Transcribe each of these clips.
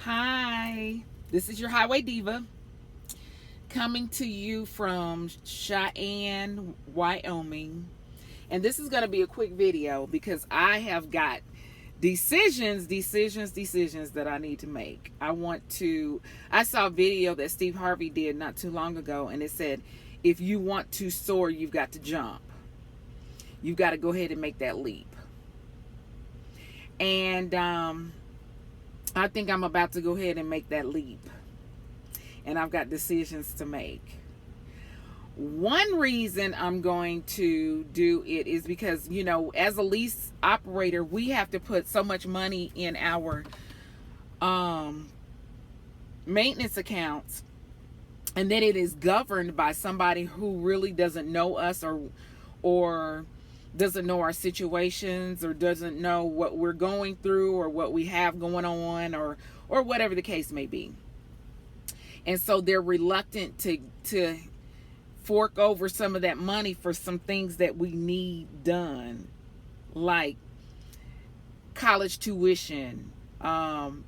Hi, this is your Highway Diva coming to you from Cheyenne, Wyoming. And this is going to be a quick video because I have got decisions that I need to make. I saw a video that Steve Harvey did not too long ago, and it said, if you want to soar, you've got to jump. You've got to go ahead and make that leap. And I think I'm about to go ahead and make that leap. And I've got decisions to make. One reason I'm going to do it is because, as a lease operator, we have to put so much money in our maintenance accounts, and then it is governed by somebody who really doesn't know us or doesn't know our situations or doesn't know what we're going through or what we have going on or whatever the case may be. And so they're reluctant to fork over some of that money for some things that we need done, like college tuition, dorm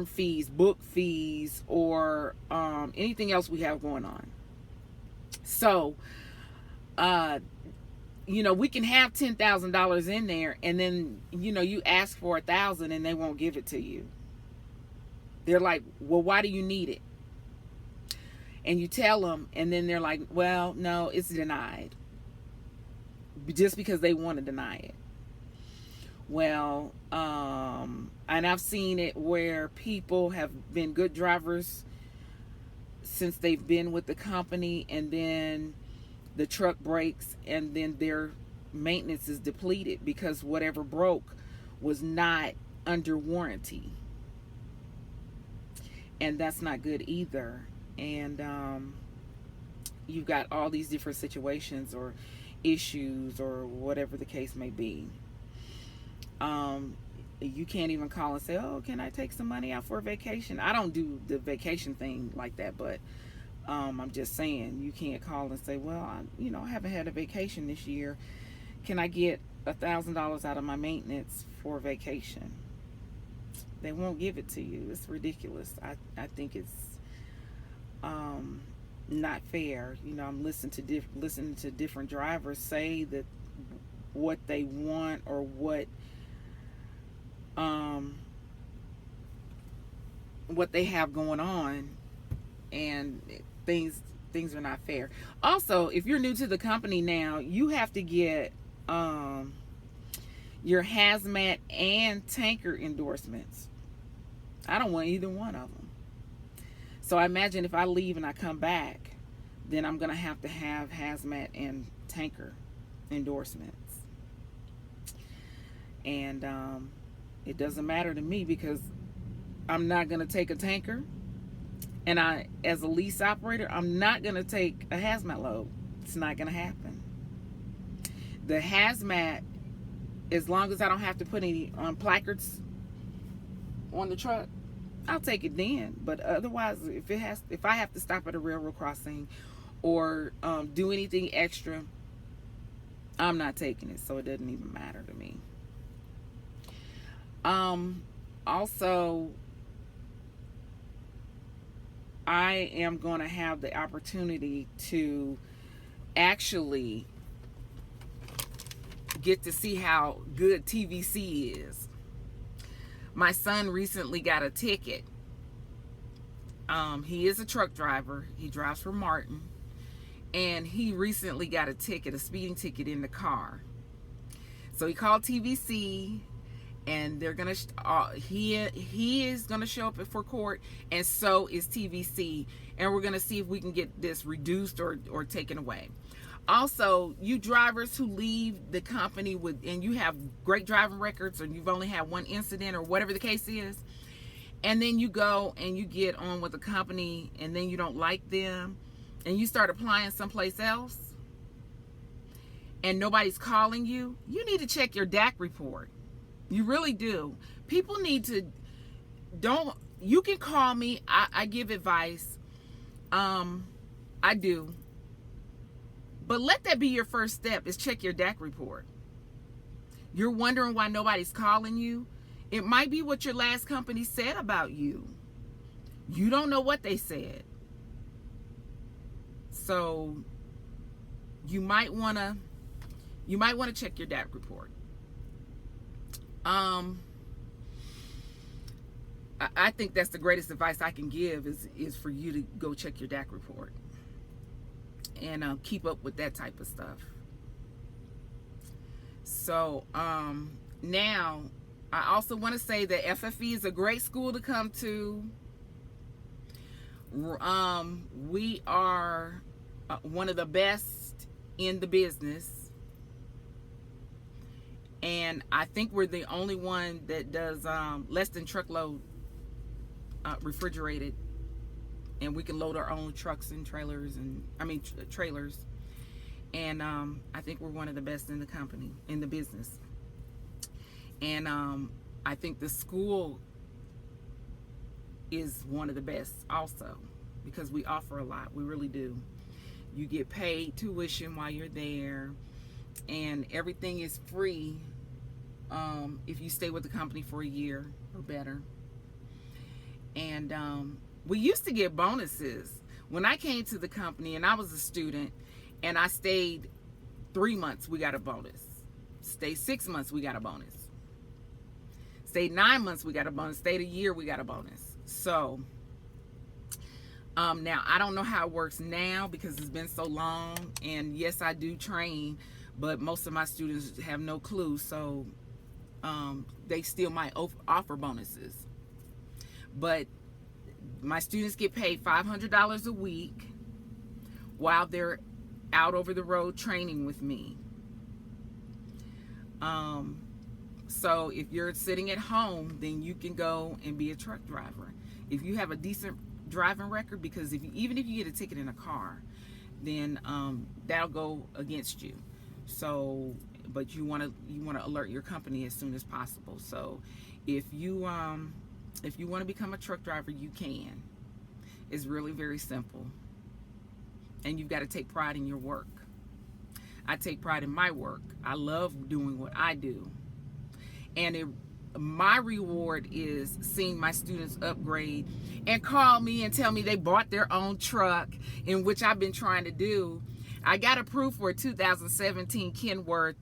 fees, book fees, or anything else we have going on. So we can have $10,000 in there, and then you ask for $1,000 and they won't give it to you. They're like, well, why do you need it? And you tell them, and then they're like, well, no, it's denied, just because they want to deny it. Well, and I've seen it where people have been good drivers since they've been with the company, and then the truck breaks, and then their maintenance is depleted because whatever broke was not under warranty. And that's not good either. And you've got all these different situations or issues or whatever the case may be. You can't even call and say, oh, can I take some money out for a vacation? I don't do the vacation thing like that, but I'm just saying, you can't call and say, well, I haven't had a vacation this year. Can I get $1,000 out of my maintenance for vacation? They won't give it to you. It's ridiculous. I think it's not fair. I'm listening to different drivers say that what they want or what they have going on, and things are not fair. Also, if you're new to the company now, you have to get your hazmat and tanker endorsements. I don't want either one of them. So I imagine if I leave and I come back, then I'm going to have hazmat and tanker endorsements. And it doesn't matter to me because I'm not going to take a tanker. And as a lease operator, I'm not going to take a hazmat load. It's not going to happen. The hazmat, as long as I don't have to put any placards on the truck, I'll take it then. But otherwise, if I have to stop at a railroad crossing or do anything extra, I'm not taking it. So it doesn't even matter to me. Also, I am going to have the opportunity to actually get to see how good TVC is. My son recently got a ticket. He is a truck driver. He drives for Martin. And he recently got a speeding ticket in the car. So he called TVC, and they're gonna he is gonna show up for court, and so is TVC, and we're gonna see if we can get this reduced or taken away. Also, you drivers who leave the company and you have great driving records, or you've only had one incident or whatever the case is, and then you go and you get on with the company and then you don't like them and you start applying someplace else and nobody's calling you, you need to check your DAC report. You really do. People need to, you can call me. I give advice. I do. But let that be your first step, is check your DAC report. You're wondering why nobody's calling you. It might be what your last company said about you. You don't know what they said. So you might want to check your DAC report. I think that's the greatest advice I can give is for you to go check your DAC report and keep up with that type of stuff. So now I also want to say that FFE is a great school to come to. We are one of the best in the business, and I think we're the only one that does less than truckload refrigerated, and we can load our own trucks and trailers, and trailers, and I think we're one of the best in the company, in the business. And I think the school is one of the best also, because we offer a lot. We really do. You get paid tuition while you're there, and everything is free if you stay with the company for a year or better. And we used to get bonuses. When I came to the company and I was a student and I stayed 3 months, we got a bonus. Stayed 6 months, we got a bonus. Stayed 9 months, we got a bonus. Stayed a year, we got a bonus. So now I don't know how it works now because it's been so long, and yes, I do train, but most of my students have no clue, so they still might offer bonuses. But my students get paid $500 a week while they're out over the road training with me. So if you're sitting at home, then you can go and be a truck driver. If you have a decent driving record, because even if you get a ticket in a car, then that'll go against you. So, but you want to alert your company as soon as possible. So if you want to become a truck driver, you can. It's really very simple, and you've got to take pride in your work. I take pride in my work. I love doing what I do. And my reward is seeing my students upgrade and call me and tell me they bought their own truck, in which I've been trying to do. I got approved for a 2017 Kenworth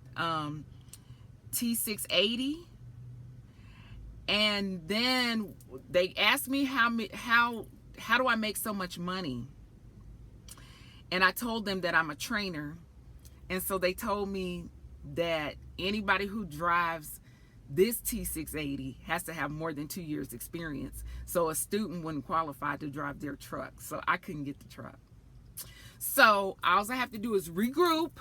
T680. And then they asked me how do I make so much money? And I told them that I'm a trainer. And so they told me that anybody who drives this T680 has to have more than 2 years experience. So a student wouldn't qualify to drive their truck. So I couldn't get the truck. So all I have to do is regroup,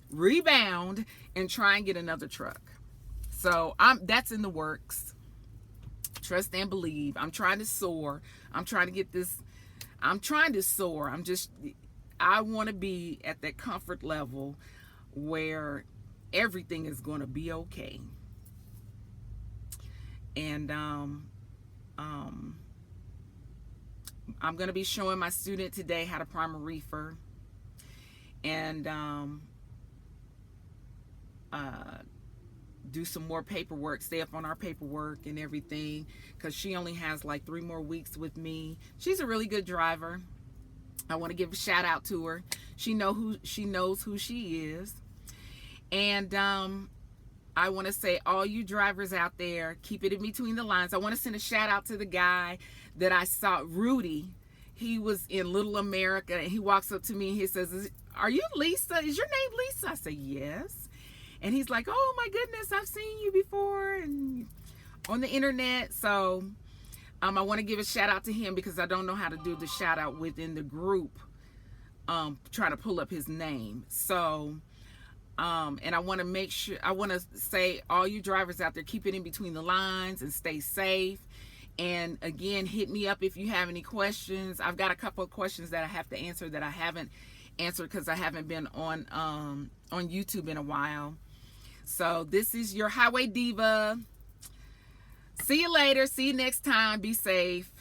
rebound, and try and get another truck. So that's in the works. Trust and believe. I'm trying to soar. I'm trying to get this. I'm trying to soar. I want to be at that comfort level where everything is going to be okay. And I'm going to be showing my student today how to prime a reefer, and do some more paperwork, stay up on our paperwork and everything, because she only has like 3 more weeks with me. She's a really good driver. I want to give a shout out to her. She knows who she is. And I want to say, all you drivers out there, keep it in between the lines. I want to send a shout out to the guy that I saw, Rudy. He was in Little America, and he walks up to me and he says, "Are you Lisa? Is your name Lisa?" I say, "Yes." And he's like, "Oh my goodness, I've seen you before and on the internet." So I want to give a shout out to him, because I don't know how to do the shout out within the group, trying to pull up his name. So and I want to make sure, I want to say, all you drivers out there, keep it in between the lines and stay safe. And again, hit me up if you have any questions. I've got a couple of questions that I have to answer that I haven't answered because I haven't been on YouTube in a while. So this is your Highway Diva. See you later. See you next time. Be safe.